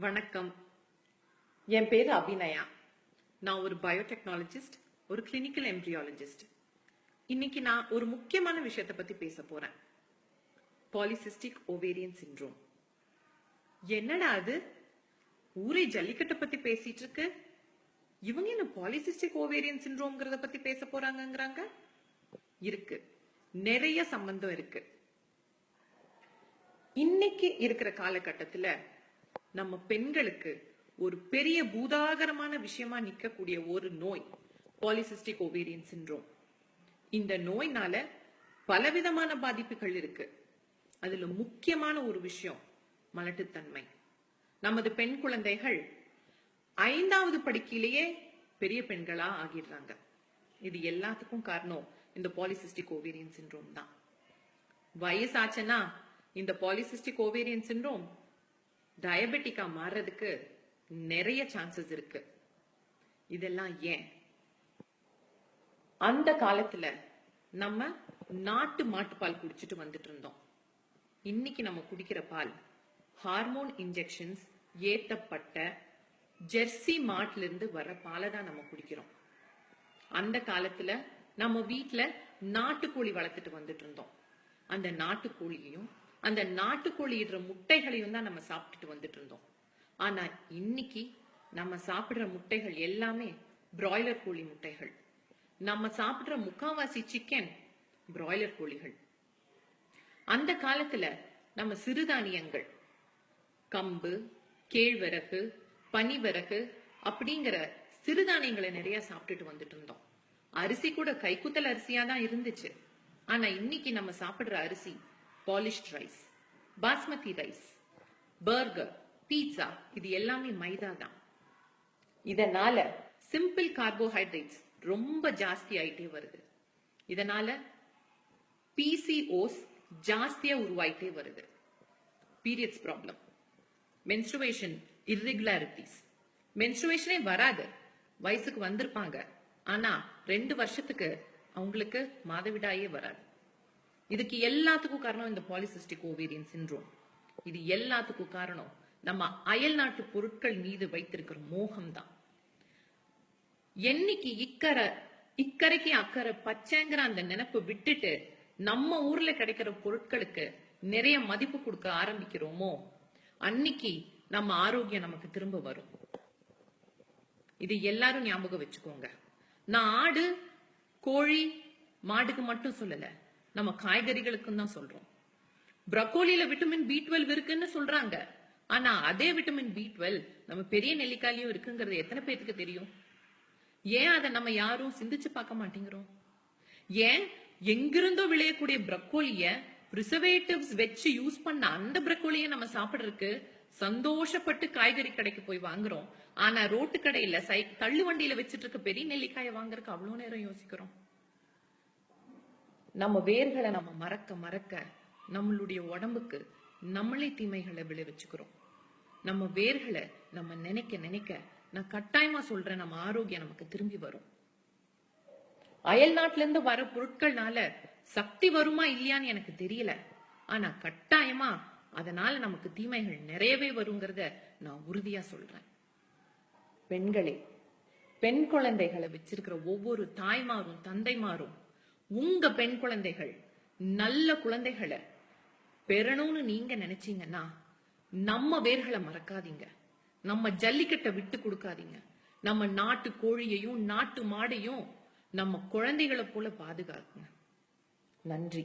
வணக்கம். என் பேரு அபிநயா. நான் ஒரு பயோடெக்னாலஜிஸ்ட், ஒரு கிளினிக்கல் எம்பிரியாலஜிஸ்ட். இன்னைக்கு நான் ஒரு முக்கியமான விஷயத்தை பத்தி பேச போறேன். Polycystic ovarian syndrome. என்னடா அது, ஊரே ஜல்லிக்கட்டை பத்தி பேசிட்டு இருக்கு, இவங்க என்ன பாலிசிஸ்டிக் ஓவேரியன் சிண்ட்ரோம்ங்கிறத பத்தி பேச போறாங்கங்கறாங்க? இருக்கு, நிறைய சம்பந்தம் இருக்கு. இன்னைக்கு இருக்கிற காலகட்டத்துல நம்ம பெண்களுக்கு ஒரு பெரிய பூதாகரமான விஷயமா நிக்கக்கூடிய ஒரு நோய் பாலிசிஸ்டிக் ஓவேரியன் சிண்ட்ரோம். இந்த நோய்னால பலவிதமான பாதிப்புகள் இருக்கு. அதுல முக்கியமான ஒரு விஷயம் மலட்டுத்தன்மை. நமது பெண் குழந்தைகள் 5வது படிக்கையிலேயே பெரிய பெண்களா ஆகிடுறாங்க. இது எல்லாத்துக்கும் காரணம் இந்த பாலிசிஸ்டிக் ஓவேரியன் சிண்ட்ரோம் தான். வயசாச்சுன்னா இந்த பாலிசிஸ்டிக் ஓவேரியன் சிண்ட்ரோம் டயபெட்டிக்கா மாறுறதுக்கு நிறைய சான்சஸ் இருக்கு. இதெல்லாம் ஏன்? அந்த காலத்துல நம்ம நாட்டு மாட்டுப்பால் குடிச்சிட்டு வந்துட்டு இருந்தோம். இன்னைக்கு நம்ம குடிக்கிற பால் ஹார்மோன் இன்ஜெக்ஷன்ஸ் ஏத்தப்பட்ட ஜெர்சி மாட்டுல இருந்து வர பாலை தான் நம்ம குடிக்கிறோம். அந்த காலத்துல நம்ம வீட்டுல நாட்டுக்கோழி வளர்த்துட்டு வந்துட்டு இருந்தோம். அந்த நாட்டுக்கோழியையும் அந்த நாட்டுக்கோழி இடுற முட்டைகளையும் தான் நம்ம சாப்பிட்டுட்டு வந்துட்டு இருந்தோம். ஆனா இன்னைக்கு நம்ம சாப்பிடுற முட்டைகள் எல்லாமே பிராய்லர் கோழி முட்டைகள். நம்ம சாப்பிடுற முக்காவாசி சிக்கன் பிராய்லர் கோழிகள். அந்த காலத்துல நம்ம சிறுதானியங்கள், கம்பு, கேழ்வரகு, பனிவரகு அப்படிங்கிற சிறுதானியங்களை நிறைய சாப்பிட்டுட்டு வந்துட்டு இருந்தோம். அரிசி கூட கைக்குத்தல் அரிசியா தான் இருந்துச்சு. ஆனா இன்னைக்கு நம்ம சாப்பிடுற அரிசி polished rice, basmati rice, burger, pizza, இது எல்லாமே மைதா தான். இதனால சிம்பிள் கார்போஹைட்ரேட்ஸ் ரொம்ப ஜாஸ்தி ஆயிட்டே வருது. இதனால பிசிஓஸ் ஜாஸ்தியா உருவாயிட்டே வருது. Periods problem, menstruation irregularities. மென்ஸ்ட்ருவேஷனே வராது, வயசுக்கு வந்திருப்பாங்க, ஆனா 2 வருஷத்துக்கு அவங்களுக்கு மாதவிடாயே வராது. இதுக்கு எல்லாத்துக்கும் காரணம் இந்த பாலிசிஸ்டிக் ஓவேரியன் சிண்ட்ரோம். இது எல்லாத்துக்கும் காரணம் நம்ம அயல் நாட்டு பொருட்கள் மீது வைத்திருக்கிற மோகம் தான். என்னைக்கு இக்கரைக்கு அக்கறை பச்சைங்கிற அந்த நினைப்பு விட்டுட்டு நம்ம ஊர்ல கிடைக்கிற பொருட்களுக்கு நிறைய மதிப்பு கொடுக்க ஆரம்பிக்கிறோமோ, அன்னைக்கு நம்ம ஆரோக்கியம் நமக்கு திரும்ப வரும். இது எல்லாரும் ஞாபகம் வச்சுக்கோங்க. நான் ஆடு, கோழி, மாடுக்கு மட்டும் சொல்லல, நம்ம காய்கறிகளுக்கும் தான் சொல்றோம். ப்ரக்கோலியில விட்டமின் B12 இருக்குன்னு சொல்றாங்க. ஆனா அதே விட்டமின் B12 நம்ம பெரிய நெல்லிக்காயிலும் இருக்குங்கிறது எத்தனை பேருக்கு தெரியும்? ஏன் அதை நம்ம யாரும் சிந்திச்சு பார்க்க மாட்டேங்கிறோம்? ஏன் எங்கிருந்தோ விளையக்கூடிய ப்ரக்கோலிய பிரிசர்வேட்டிவ்ஸ் வச்சு யூஸ் பண்ண அந்த ப்ரக்கோலிய நம்ம சாப்பிடுறதுக்கு சந்தோஷப்பட்டு காய்கறி கடைக்கு போய் வாங்குறோம். ஆனா ரோட்டு கடையில தள்ளு வண்டியில வச்சிட்டு இருக்க பெரிய நெல்லிக்காயை வாங்குறதுக்கு அவ்வளவு நேரம் யோசிக்கிறோம். நம்ம வேர்களை நம்ம மறக்க மறக்க நம்மளுடைய உடம்புக்கு நம்மளே தீமைகளை விளைவிச்சுக்கிறோம். நம்ம வேர்களை நம்ம நினைக்க நினைக்க, நான் கட்டாயமா சொல்றேன், நம்ம ஆரோக்கியம் நமக்கு திரும்பி வரும். அயல் நாட்டுல இருந்து வர பொருட்கள்னால சக்தி வருமா இல்லையான்னு எனக்கு தெரியல, ஆனா கட்டாயமா அதனால நமக்கு தீமைகள் நிறையவே வருங்கிறத நான் உறுதியா சொல்றேன். பெண்களே, பெண் குழந்தைகளை வச்சிருக்கிற ஒவ்வொரு தாய்மாரும் தந்தைமாரும் உங்க பெண் குழந்தைகள் நல்ல குழந்தைகளை பெறணும்னு நீங்க நினைச்சீங்கன்னா நம்ம வேர்களை மறக்காதீங்க. நம்ம ஜல்லிக்கட்டை விட்டு கொடுக்காதீங்க. நம்ம நாட்டு கோழியையும் நாட்டு மாடையும் நம்ம குழந்தைகளை போல பாதுகாக்குங்க. நன்றி.